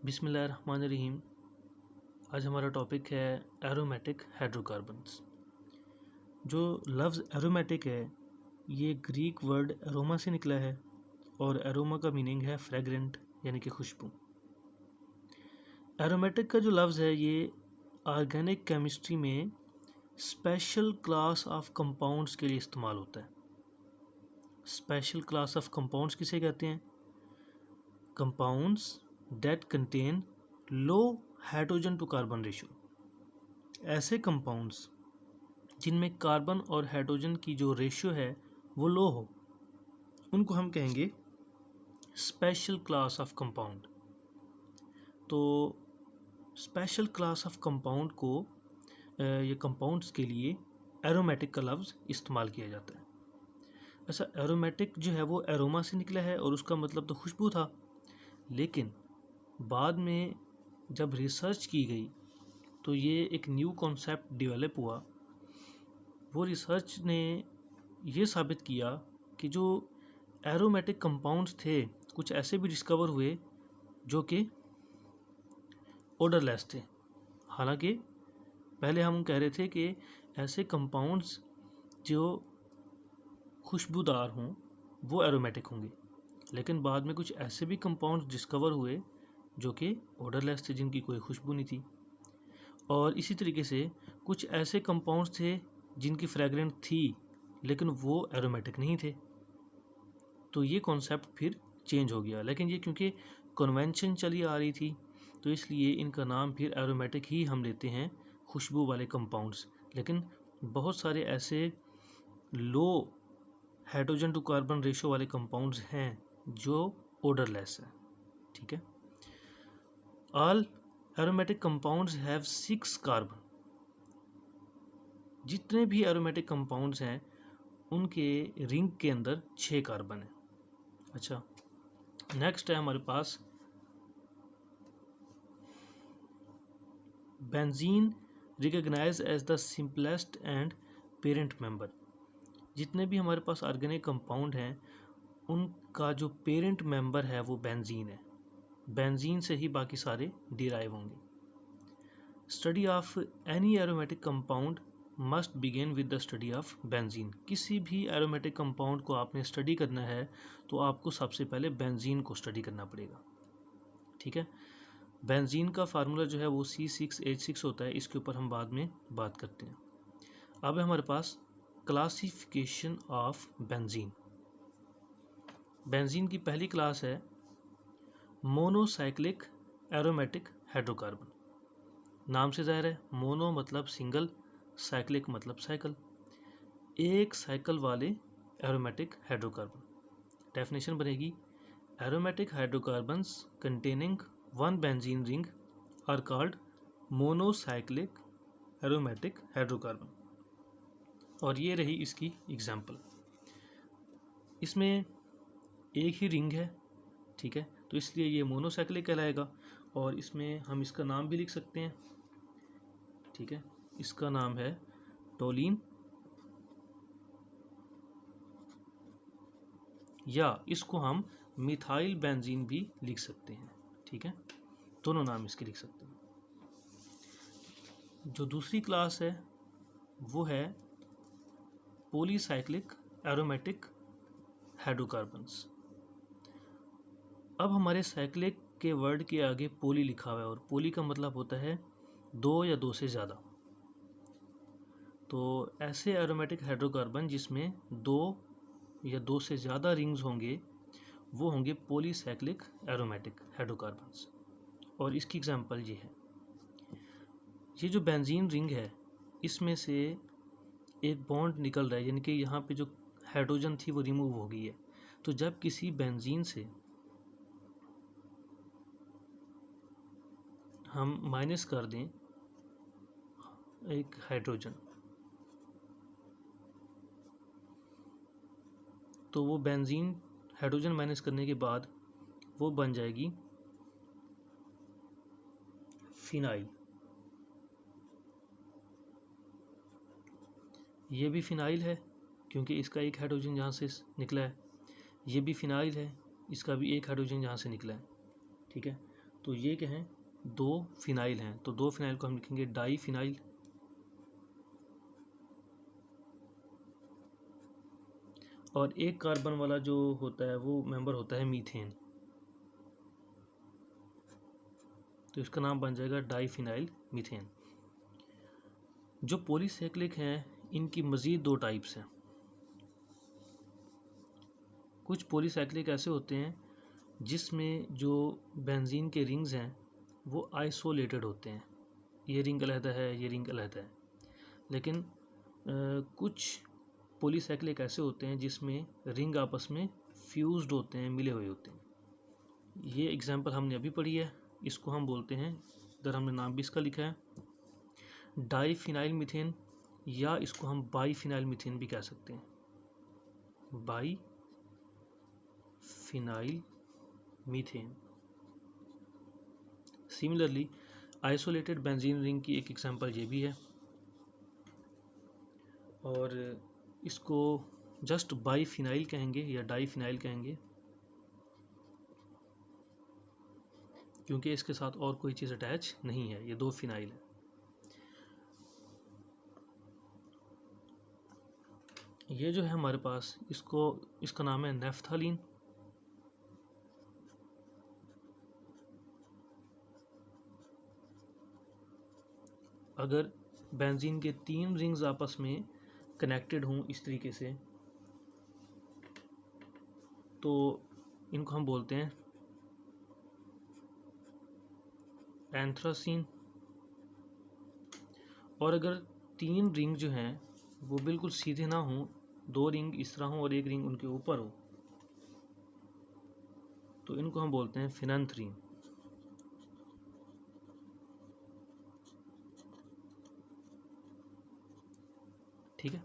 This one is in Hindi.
बिस्मिल्लाहिर्रहमानिर्रहीम। आज हमारा टॉपिक है एरोमेटिक हाइड्रोकार्बन्स। जो लफ्ज़ एरोमेटिक है ये ग्रीक वर्ड एरोमा से निकला है और एरोमा का मीनिंग है फ्रेगरेंट यानी कि खुशबू। एरोमेटिक का जो लफ्ज़ है ये ऑर्गेनिक केमिस्ट्री में स्पेशल क्लास ऑफ कंपाउंड्स के लिए इस्तेमाल होता है। स्पेशल क्लास ऑफ कंपाउंड्स किसे कहते हैं? Compounds that contain low hydrogen to carbon ratio. ऐसे कंपाउंड्स जिनमें कार्बन और हाइड्रोजन की जो रेशियो है वो लो हो उनको हम कहेंगे स्पेशल क्लास ऑफ कंपाउंड। तो स्पेशल क्लास ऑफ कंपाउंड को ये कंपाउंड्स के लिए एरोमेटिक का लफ्ज़ इस्तेमाल किया जाता है। ऐसा एरोमेटिक जो है वो एरोमा से निकला है और उसका मतलब तो खुशबू था, लेकिन बाद में जब रिसर्च की गई तो ये एक न्यू कॉन्सेप्ट डेवलप हुआ। वो रिसर्च ने ये साबित किया कि जो एरोमेटिक कंपाउंड्स थे कुछ ऐसे भी डिस्कवर हुए जो कि ओडरलेस थे। हालांकि पहले हम कह रहे थे कि ऐसे कंपाउंड्स जो खुशबूदार हों वो एरोमेटिक होंगे, लेकिन बाद में कुछ ऐसे भी कंपाउंड्स डिस्कवर हुए जो कि ओडरलेस थे, जिनकी कोई खुशबू नहीं थी। और इसी तरीके से कुछ ऐसे कंपाउंड्स थे जिनकी फ्रेगरेंस थी लेकिन वो एरोमेटिक नहीं थे। तो ये कॉन्सेप्ट फिर चेंज हो गया, लेकिन ये क्योंकि कन्वेंशन चली आ रही थी तो इसलिए इनका नाम फिर एरोमेटिक ही हम लेते हैं, खुशबू वाले कंपाउंड्स। लेकिन बहुत सारे ऐसे लो हाइड्रोजन टू कार्बन रेशो वाले कंपाउंड्स हैं जो ओडरलेस हैं। ठीक है। All aromatic compounds have 6 carbon. जितने भी एरोमेटिक कंपाउंड्स हैं उनके रिंग के अंदर 6 कार्बन है। अच्छा, नेक्स्ट है हमारे पास benzene recognize as the simplest and parent member. जितने भी हमारे पास ऑर्गेनिक कंपाउंड हैं उनका जो पेरेंट मेंबर है वो बेंजीन है। बेंजीन से ही बाकी सारे डिराइव होंगे। Study of any aromatic compound must begin with the study of benzene. किसी भी एरोमेटिक कंपाउंड को आपने स्टडी करना है तो आपको सबसे पहले बेंजीन को स्टडी करना पड़ेगा। ठीक है। बेंजीन का फार्मूला जो है वो C6H6 होता है, इसके ऊपर हम बाद में बात करते हैं। अब है हमारे पास क्लासिफिकेशन ऑफ बेंजीन। बेंजीन की पहली क्लास है मोनोसाइक्लिक एरोमेटिक हाइड्रोकार्बन। नाम से जाहिर है, मोनो मतलब सिंगल, साइक्लिक मतलब साइकिल, एक साइकिल वाले एरोमेटिक हाइड्रोकार्बन। डेफिनेशन बनेगी aromatic hydrocarbons containing one benzene ring are called monocyclic aromatic hydrocarbon. और ये रही इसकी एग्जाम्पल। इसमें एक ही रिंग है, ठीक है, तो इसलिए ये मोनोसाइक्लिक कहलाएगा। और इसमें हम इसका नाम भी लिख सकते हैं, ठीक है। इसका नाम है टोलीन, या इसको हम मिथाइल बेंजीन भी लिख सकते हैं। ठीक है, दोनों नाम इसके लिख सकते हैं। जो दूसरी क्लास है वो है पॉलीसाइक्लिक एरोमेटिक हाइड्रोकार्बन्स। अब हमारे साइक्लिक के वर्ड के आगे पोली लिखा हुआ है और पोली का मतलब होता है दो या दो से ज़्यादा। तो ऐसे एरोमेटिक हाइड्रोकार्बन जिसमें दो या दो से ज़्यादा रिंग्स होंगे वो होंगे पॉलीसाइक्लिक एरोमेटिक हाइड्रोकार्बन्स। और इसकी एग्जांपल ये है, ये जो बेंजीन रिंग है इसमें से एक बॉन्ड निकल रहा है, यानी कि यहाँ पे जो हाइड्रोजन थी वो रिमूव हो गई है। तो जब किसी बेंजीन से हम माइनस कर दें एक हाइड्रोजन तो वो बेंजीन हाइड्रोजन माइनस करने के बाद वो बन जाएगी फिनाइल। ये भी फिनाइल है क्योंकि इसका एक हाइड्रोजन यहाँ से निकला है। ये भी फिनाइल है, इसका भी एक हाइड्रोजन यहाँ से निकला है। ठीक है, तो ये क्या है, 2 फिनाइल हैं, तो 2 फिनाइल को हम लिखेंगे डाई फिनाइल। और एक कार्बन वाला जो होता है वो मेंबर होता है मीथेन, तो इसका नाम बन जाएगा डाई फिनाइल मीथेन। जो पॉलीसाइक्लिक हैं इनकी मज़ीद 2 टाइप्स हैं। कुछ पॉलीसाइक्लिक ऐसे होते हैं जिसमें जो बेंजीन के रिंग्स हैं वो आइसोलेटेड होते हैं, ये रिंग अलहदा है, ये रिंग अलहदा है। लेकिन कुछ पॉलीसाइक्लिक ऐसे होते हैं जिसमें रिंग आपस में फ्यूज्ड होते हैं, मिले हुए होते हैं। ये एग्जांपल हमने अभी पढ़ी है, इसको हम बोलते हैं, इधर हमने नाम भी इसका लिखा है, डाई फिनाइल मीथेन, या इसको हम बाई फिनाइल मीथेन भी कह सकते हैं, by phenyl methane. Similarly isolated benzene ring की एक एग्जांपल ये भी है, और इसको जस्ट बाई फिनाइल कहेंगे या डाई फिनाइल कहेंगे, क्योंकि इसके साथ और कोई चीज़ अटैच नहीं है, ये 2 फिनाइल है। ये जो है हमारे पास, इसका नाम है नेफ्थलीन। अगर बेंजीन के 3 रिंग्स आपस में कनेक्टेड हों इस तरीके से, तो इनको हम बोलते हैं एंथ्रासीन। और अगर 3 रिंग जो हैं वो बिल्कुल सीधे ना हों, 2 रिंग इस तरह हों और एक रिंग उनके ऊपर हो, तो इनको हम बोलते हैं फिनेंथ्रीन। ठीक है।